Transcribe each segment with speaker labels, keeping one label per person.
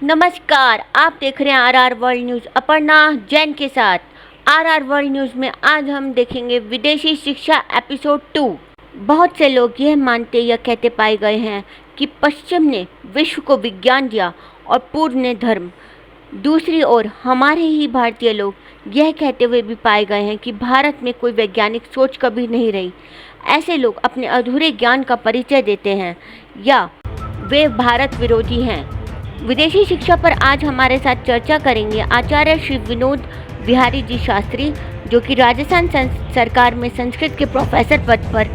Speaker 1: नमस्कार, आप देख रहे हैं R world news Aparna Jain के साथ। आर वर्ल्ड न्यूज़ में आज हम देखेंगे विदेशी शिक्षा एपिसोड 2। बहुत से लोग यह मानते या कहते पाए गए हैं कि पश्चिम ने विश्व को विज्ञान दिया और पूर्व ने धर्म। दूसरी ओर हमारे ही भारतीय लोग यह कहते हुए भी पाए गए हैं कि भारत में कोई वैज्ञानिक सोच कभी नहीं रही। ऐसे लोग अपने अधूरे ज्ञान का परिचय देते हैं या वे भारत विरोधी हैं। विदेशी शिक्षा पर आज हमारे साथ चर्चा करेंगे आचार्य श्री विनोद बिहारी जी शास्त्री, जो कि राजस्थान सरकार में संस्कृत के प्रोफेसर पद पर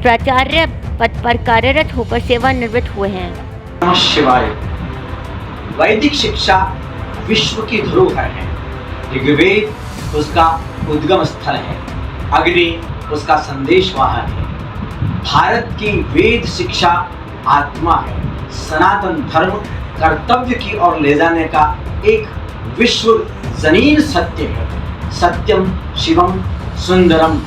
Speaker 1: प्राचार्य पद पर कार्यरत होकर सेवानिवृत्त हुए हैं।
Speaker 2: नमः शिवाय। वैदिक शिक्षा विश्व की धरोहर है। ऋग्वेद उसका उद्गम स्थल है, अग्नि उसका संदेश वाहक है। भारत की वेद शिक्षा आत्मा है, सनातन धर्म कर्तव्य की ओर ले जाने का एक विश्व जनीन सत्य है। सत्यम शिवम सुंदरम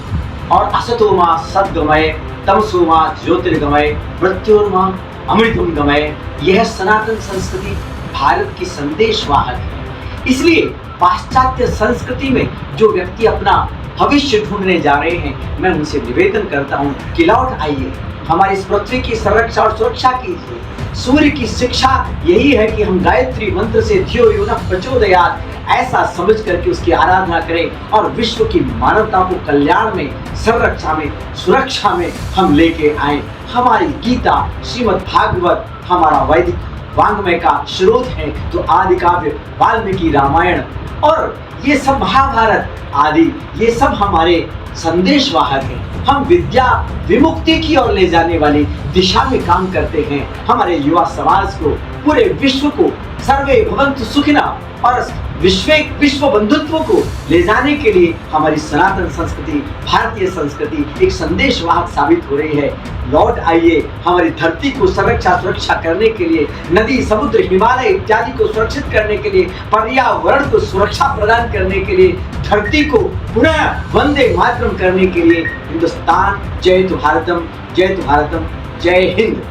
Speaker 2: और असतोमा सद्गमय तमसोमा ज्योतिर्गमय मृत्योर्मा अमृतम गमय। यह सनातन संस्कृति भारत की संदेश वाहक है। इसलिए पाश्चात्य संस्कृति में जो व्यक्ति अपना भविष्य ढूंढने जा रहे हैं, मैं उनसे निवेदन करता हूँ कि लौट आइए, हमारी इस पृथ्वी की संरक्षा और सुरक्षा कीजिए। सूर्य की शिक्षा यही है कि हम गायत्री मंत्र से धियो यो नः प्रचोदयात् ऐसा समझ करके उसकी आराधना करें और विश्व की मानवता को कल्याण में, संरक्षा में, सुरक्षा में हम लेके आए। हमारी गीता, श्रीमद् भागवत हमारा वैदिक वांग्मय का स्रोत है, तो आदि काव्य वाल्मीकि रामायण और ये सब महाभारत आदि ये सब हमारे संदेश वाहक हैं। हम विद्या विमुक्ति की ओर ले जाने वाली दिशा में काम करते हैं। हमारे युवा समाज को, पूरे विश्व को सर्वे भवन्तु सुखिनः और विश्व बंधुत्व को ले जाने के लिए हमारी सनातन संस्कृति, भारतीय संस्कृति एक संदेश वाहक साबित हो रही है। लौट आइए, हमारी धरती को सुरक्षा करने के लिए, नदी, समुद्र, हिमालय इत्यादि को सुरक्षित करने के लिए, पर्यावरण को सुरक्षा प्रदान करने के लिए, धरती को पुनः वंदे मातरम करने के लिए हिंदुस्तान जय तो भारतम, जय तो भारतम, जय हिंद।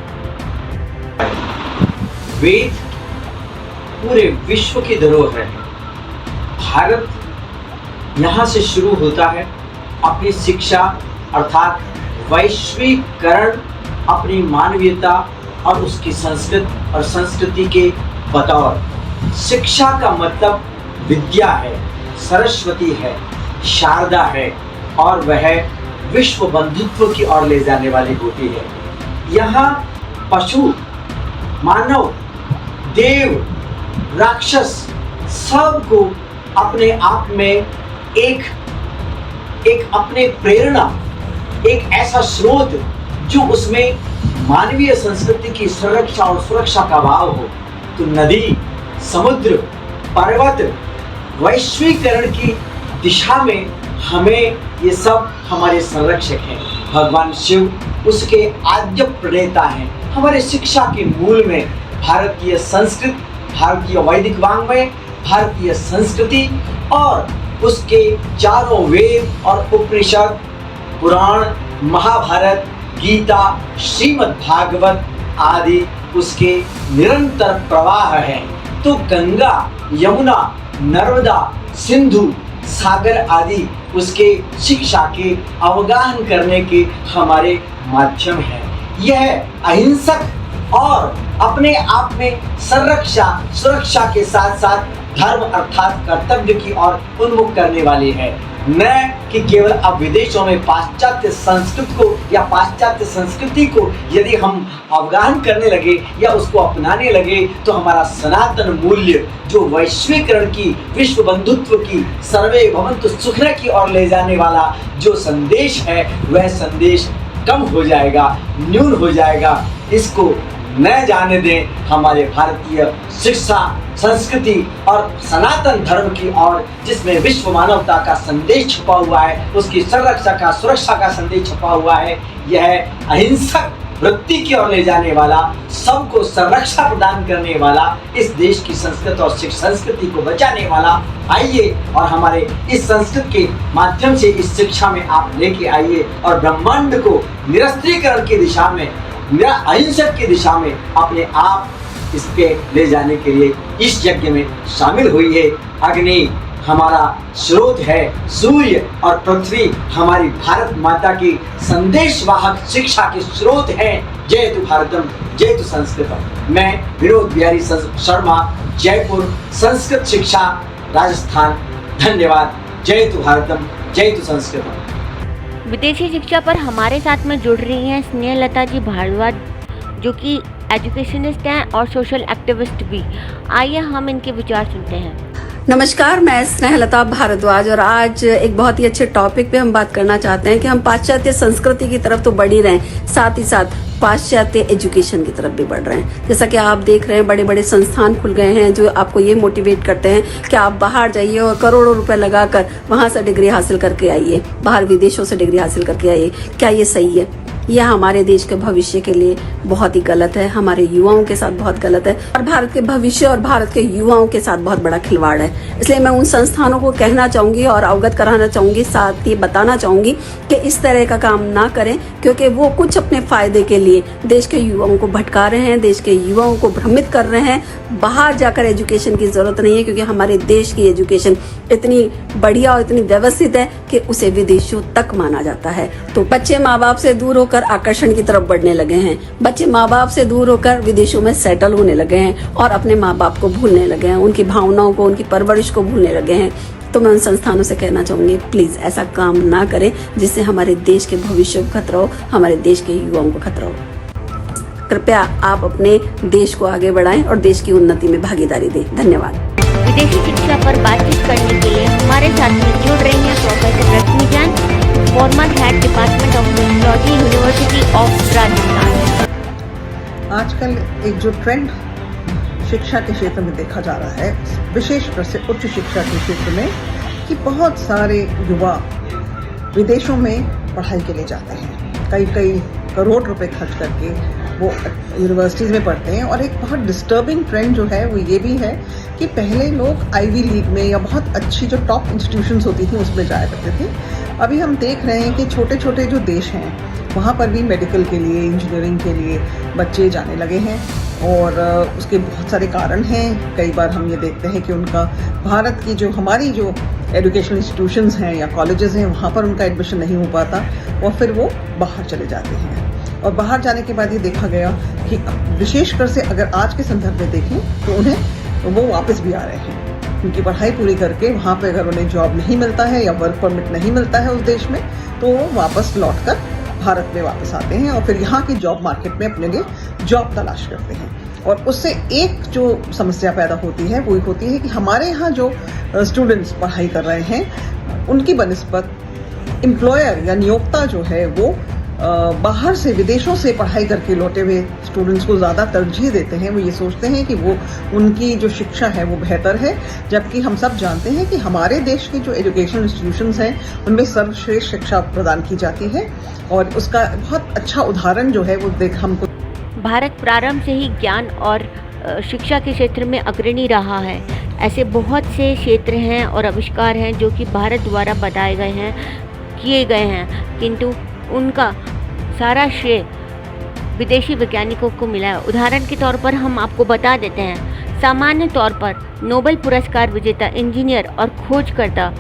Speaker 2: वेद पूरे विश्व की धरोहर है। भारत यहाँ से शुरू होता है अपनी शिक्षा अर्थात वैश्वीकरण, अपनी मानवीयता और उसकी संस्कृत और संस्कृति के बतौर। शिक्षा का मतलब विद्या है, सरस्वती है, शारदा है और वह विश्व बंधुत्व की ओर ले जाने वाली होती है। यहाँ पशु, मानव, देव, राक्षस सबको अपने आप में एक अपने प्रेरणा, एक ऐसा स्रोत जो उसमें मानवीय संस्कृति की संरक्षा और सुरक्षा का भाव हो। तो नदी, समुद्र, पर्वत वैश्वीकरण की दिशा में हमें ये सब हमारे संरक्षक हैं। भगवान शिव उसके आद्य प्रणेता हैं। हमारे शिक्षा के मूल में भारतीय संस्कृत, भारतीय वैदिक वांग्मय, भारतीय संस्कृति और उसके चारों वेद और उपनिषद, पुराण, महाभारत, गीता, श्रीमद् भागवत आदि उसके निरंतर प्रवाह हैं। तो गंगा, यमुना, नर्मदा, सिंधु, सागर आदि उसके शिक्षा के अवगाहन करने के हमारे माध्यम हैं। यह अहिंसक और अपने आप में सुरक्षा के साथ साथ धर्म अर्थात कर्तव्य की ओर उन्मुख करने वाली है। न कि केवल अब विदेशों में पाश्चात्य संस्कृति को या पाश्चात्य संस्कृति को यदि हम अवगाहन करने लगे या उसको अपनाने लगे, तो हमारा सनातन मूल्य जो वैश्वीकरण की, विश्व बंधुत्व की, सर्वे भवन्तु सुखिनः की ओर ले जाने वाला जो संदेश है, वह संदेश कम हो जाएगा, न्यून हो जाएगा। इसको न जाने दें। हमारे भारतीय शिक्षा, संस्कृति और सनातन धर्म की ओर, जिसमें विश्व मानवता का संदेश छुपा हुआ है, उसकी संरक्षा का, सुरक्षा का संदेश छुपा हुआ है। यह अहिंसक वृत्ति की ओर ले जाने वाला, सबको संरक्षा प्रदान करने वाला, इस देश की संस्कृति और संस्कृति को बचाने वाला। आइए और हमारे इस संस्कृत के माध्यम से इस शिक्षा में आप लेके आइए और ब्रह्मांड को निरस्त्रीकरण की दिशा में, अहिंसक की दिशा में अपने आप इसके ले जाने के लिए इस यज्ञ में शामिल हुई है। अग्नि हमारा स्रोत है, सूर्य और पृथ्वी हमारी भारत माता की संदेशवाहक शिक्षा के स्रोत हैं। जय तु भारतम, जय तु संस्कृतम। मैं विनोद बिहारी शर्मा, जयपुर, संस्कृत शिक्षा राजस्थान। धन्यवाद। जय तु भारतम, जय तु संस्कृतम।
Speaker 1: विदेशी शिक्षा पर हमारे साथ में जुड़ रही हैं स्नेहलता जी भारद्वाज, जो कि एजुकेशनिस्ट हैं और सोशल एक्टिविस्ट भी। आइए हम इनके विचार सुनते हैं।
Speaker 3: नमस्कार, मैं स्नेहलता भारद्वाज और आज एक बहुत ही अच्छे टॉपिक पे हम बात करना चाहते हैं कि हम पाश्चात्य संस्कृति की तरफ तो बढ़ ही रहे हैं, साथ ही साथ पाश्चात्य एजुकेशन की तरफ भी बढ़ रहे हैं। जैसा कि आप देख रहे हैं, बड़े बड़े संस्थान खुल गए हैं जो आपको ये मोटिवेट करते हैं कि आप बाहर जाइए और करोड़ों रुपए लगाकर वहां से डिग्री हासिल करके आइए, बाहर विदेशों से डिग्री हासिल करके आइए। क्या ये सही है? यह हमारे देश के भविष्य के लिए बहुत ही गलत है, हमारे युवाओं के साथ बहुत गलत है और भारत के भविष्य और भारत के युवाओं के साथ बहुत बड़ा खिलवाड़ है। इसलिए मैं उन संस्थानों को कहना चाहूंगी और अवगत कराना चाहूंगी, साथ ही बताना चाहूंगी कि इस तरह का काम ना करें, क्योंकि वो कुछ अपने फायदे के लिए देश के युवाओं को भटका रहे हैं, देश के युवाओं को भ्रमित कर रहे हैं। बाहर जाकर एजुकेशन की जरूरत नहीं है, क्योंकि हमारे देश की एजुकेशन इतनी बढ़िया और इतनी व्यवस्थित है कि उसे विदेशों तक माना जाता है। तो बच्चे माँ बाप से दूर होकर आकर्षण की तरफ बढ़ने लगे हैं, बच्चे माँ बाप से दूर होकर विदेशों में सेटल होने लगे हैं और अपने माँ बाप को भूलने लगे हैं, उनकी भावनाओं को, उनकी परवरिश को भूलने लगे हैं। तो मैं उन संस्थानों से कहना चाहूंगी, प्लीज ऐसा काम ना करें जिससे हमारे देश के भविष्य को खतरा हो, हमारे देश के युवाओं को खतरा हो। कृपया आप अपने देश को आगे बढ़ाएं और देश की उन्नति में भागीदारी दें। धन्यवाद।
Speaker 1: विदेशी शिक्षा पर बातचीत करने के लिए हमारे साथ में जुड़ रही हैं professor Rashmi Jain, farmer head department of technology, university of Rajasthan.
Speaker 4: आजकल एक जो ट्रेंड शिक्षा के क्षेत्र में देखा जा रहा है, विशेष रूप से उच्च शिक्षा के क्षेत्र में, कि बहुत सारे युवा विदेशों में पढ़ाई के लिए जाते हैं। कई करोड़ रुपए खर्च करके वो यूनिवर्सिटीज़ में पढ़ते हैं। और एक बहुत डिस्टर्बिंग ट्रेंड जो है वो ये भी है कि पहले लोग आईवी लीग में या बहुत अच्छी जो टॉप इंस्टीट्यूशंस होती थी उसमें जाया करते थे। अभी हम देख रहे हैं कि छोटे छोटे जो देश हैं वहाँ पर भी मेडिकल के लिए, इंजीनियरिंग के लिए बच्चे जाने लगे हैं। और उसके बहुत सारे कारण हैं। कई बार हम ये देखते हैं कि उनका भारत की जो हमारी जो एजुकेशनल इंस्टीट्यूशंस हैं या कॉलेजेस हैं वहाँ पर उनका एडमिशन नहीं हो पाता और फिर वो बाहर चले जाते हैं। और बाहर जाने के बाद ये देखा गया कि विशेषकर से अगर आज के संदर्भ में देखें तो उन्हें वो वापस भी आ रहे हैं, क्योंकि पढ़ाई पूरी करके वहाँ पे अगर उन्हें जॉब नहीं मिलता है या वर्क परमिट नहीं मिलता है उस देश में, तो वो वापस लौटकर भारत में वापस आते हैं और फिर यहाँ की जॉब मार्केट में अपने लिए जॉब तलाश करते हैं। और उससे एक जो समस्या पैदा होती है वो होती है कि हमारे यहाँ जो स्टूडेंट्स पढ़ाई कर रहे हैं उनकी बनिस्बत एम्प्लॉयर या नियोक्ता जो है वो बाहर से, विदेशों से पढ़ाई करके लौटे हुए स्टूडेंट्स को ज़्यादा तरजीह देते हैं। वो ये सोचते हैं कि वो उनकी जो शिक्षा है वो बेहतर है, जबकि हम सब जानते हैं कि हमारे देश की जो एजुकेशनल इंस्टीट्यूशंस हैं उनमें सर्वश्रेष्ठ शिक्षा प्रदान की जाती है। और उसका बहुत अच्छा उदाहरण जो है वो हमको
Speaker 1: भारत प्रारंभ से ही ज्ञान और शिक्षा के क्षेत्र में अग्रणी रहा है। ऐसे बहुत से क्षेत्र हैं और आविष्कार हैं जो कि भारत द्वारा बताए गए हैं, किए गए हैं, किंतु उनका सारा श्रेय विदेशी वैज्ञानिकों को मिला है। उदाहरण के तौर पर हम आपको बता देते हैं, सामान्य तौर पर नोबेल पुरस्कार विजेता इंजीनियर और खोजकर्ता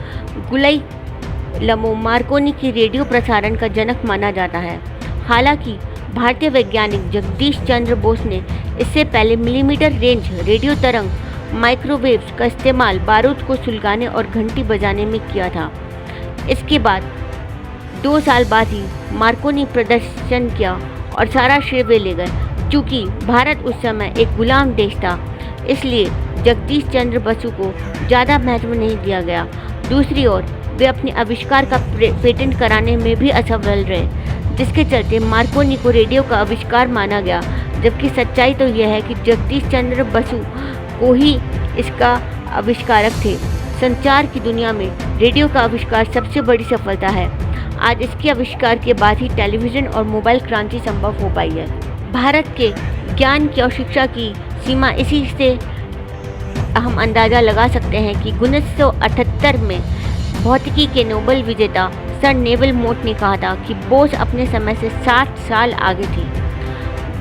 Speaker 1: गुलियर्मो मार्कोनी की रेडियो प्रसारण का जनक माना जाता है। हालांकि भारतीय वैज्ञानिक जगदीश चंद्र बोस ने इससे पहले मिलीमीटर रेंज रेडियो तरंग माइक्रोवेव्स का इस्तेमाल बारूद को सुलगाने और घंटी बजाने में किया था। इसके बाद 2 साल बाद ही मार्कोनी प्रदर्शन किया और सारा श्रेय वे ले गए। चूँकि भारत उस समय एक गुलाम देश था, इसलिए जगदीश चंद्र बसु को ज़्यादा महत्व नहीं दिया गया। दूसरी ओर वे अपने आविष्कार का पेटेंट कराने में भी असफल रहे, जिसके चलते मार्कोनी को रेडियो का आविष्कार माना गया, जबकि सच्चाई तो यह है कि जगदीश चंद्र बसु को ही इसका आविष्कारक थे। संचार की दुनिया में रेडियो का आविष्कार सबसे बड़ी सफलता है। आज इसके आविष्कार के बाद ही टेलीविज़न और मोबाइल क्रांति संभव हो पाई है। भारत के ज्ञान की और शिक्षा की सीमा इसी से हम अंदाज़ा लगा सकते हैं कि 1978 में भौतिकी के नोबेल विजेता सर नेविल मोट ने कहा था कि बोस अपने समय से 60 साल आगे थे।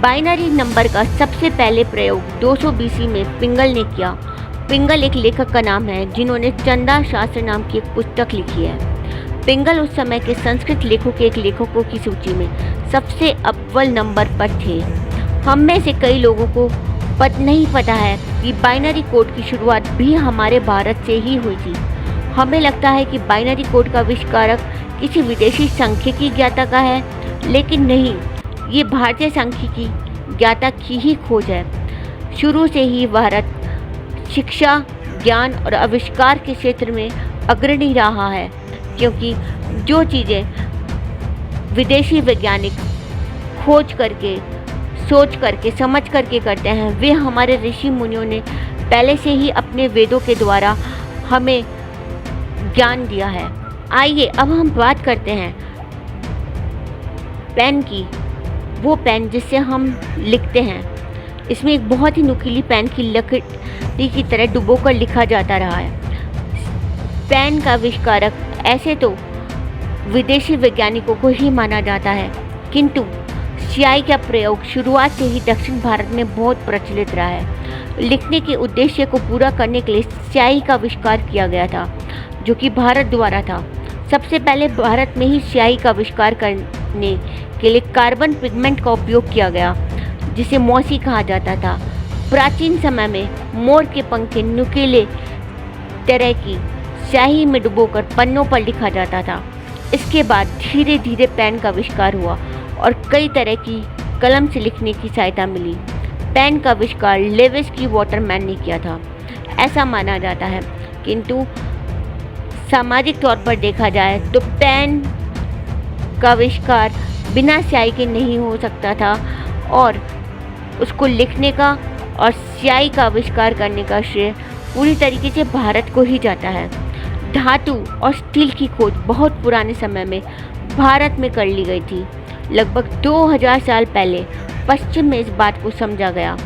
Speaker 1: बाइनरी नंबर का सबसे पहले प्रयोग 200 BC में पिंगल ने किया। पिंगल एक लेखक का नाम है जिन्होंने चंदा शास्त्र नाम की एक पुस्तक लिखी है। पिंगल उस समय के संस्कृत लेखकों की सूची में सबसे अव्वल नंबर पर थे। हम में से कई लोगों को नहीं पता है कि बाइनरी कोड की शुरुआत भी हमारे भारत से ही हुई थी। हमें लगता है कि बाइनरी कोड का आविष्कारक किसी विदेशी सांख्यिकी ज्ञाता का है, लेकिन नहीं, ये भारतीय सांख्यिकी ज्ञाता की ही खोज है। शुरू से ही भारत शिक्षा, ज्ञान और आविष्कार के क्षेत्र में अग्रणी रहा है, क्योंकि जो चीज़ें विदेशी वैज्ञानिक खोज करके, सोच करके, समझ करके करते हैं, वे हमारे ऋषि मुनियों ने पहले से ही अपने वेदों के द्वारा हमें ज्ञान दिया है। आइए अब हम बात करते हैं पेन की, वो पेन जिससे हम लिखते हैं। इसमें एक बहुत ही नुकीली पेन की लकड़ी की तरह डुबोकर लिखा जाता रहा है। पेन का आविष्कारक ऐसे तो विदेशी वैज्ञानिकों को ही माना जाता है, किंतु स्याही का प्रयोग शुरुआत से ही दक्षिण भारत में बहुत प्रचलित रहा है। लिखने के उद्देश्य को पूरा करने के लिए स्याही का आविष्कार किया गया था, जो कि भारत द्वारा था। सबसे पहले भारत में ही स्याही का आविष्कार करने के लिए कार्बन पिगमेंट का उपयोग किया गया, जिसे मौसी कहा जाता था। प्राचीन समय में मोर के पंख के नुकीले तरह की स्याही में डुबोकर पन्नों पर लिखा जाता था। इसके बाद धीरे धीरे पेन का आविष्कार हुआ और कई तरह की कलम से लिखने की सहायता मिली। पेन का आविष्कार लेविस की वाटरमैन ने किया था, ऐसा माना जाता है, किंतु सामाजिक तौर पर देखा जाए तो पेन का आविष्कार बिना स्याही के नहीं हो सकता था और उसको लिखने का और स्याही का आविष्कार करने का श्रेय पूरी तरीके से भारत को ही जाता है। धातु और स्टील की खोज बहुत पुराने समय में भारत में कर ली गई थी। लगभग 2000 साल पहले पश्चिम में इस बात को समझा गया।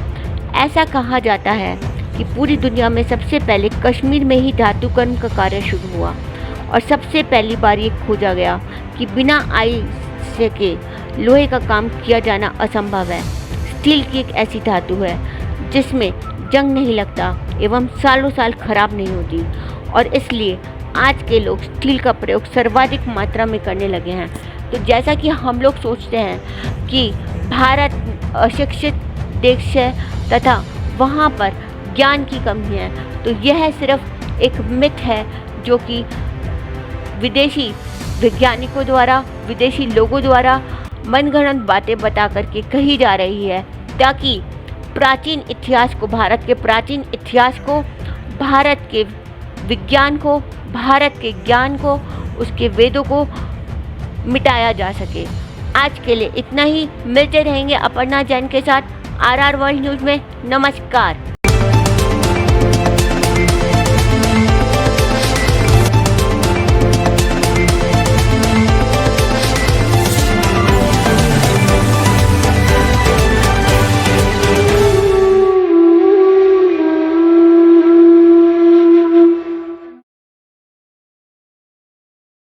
Speaker 1: ऐसा कहा जाता है कि पूरी दुनिया में सबसे पहले कश्मीर में ही धातुकर्म का कार्य शुरू हुआ और सबसे पहली बार ये खोजा गया कि बिना आइस के लोहे का काम किया जाना असंभव है। स्टील की एक ऐसी धातु है जिसमें जंग नहीं लगता एवं सालों साल खराब नहीं होती, और इसलिए आज के लोग स्टील का प्रयोग सर्वाधिक मात्रा में करने लगे हैं। तो जैसा कि हम लोग सोचते हैं कि भारत अशिक्षित देश है तथा वहाँ पर ज्ञान की कमी है, तो यह सिर्फ एक मिथ है जो कि विदेशी वैज्ञानिकों द्वारा, विदेशी लोगों द्वारा मनगढ़ंत बातें बता करके कही जा रही है, ताकि प्राचीन इतिहास को, भारत के प्राचीन इतिहास को, भारत के विज्ञान को, भारत के ज्ञान को, उसके वेदों को मिटाया जा सके। आज के लिए इतना ही। मिलते रहेंगे अपर्णा जैन के साथ RR वर्ल्ड न्यूज़ में। नमस्कार।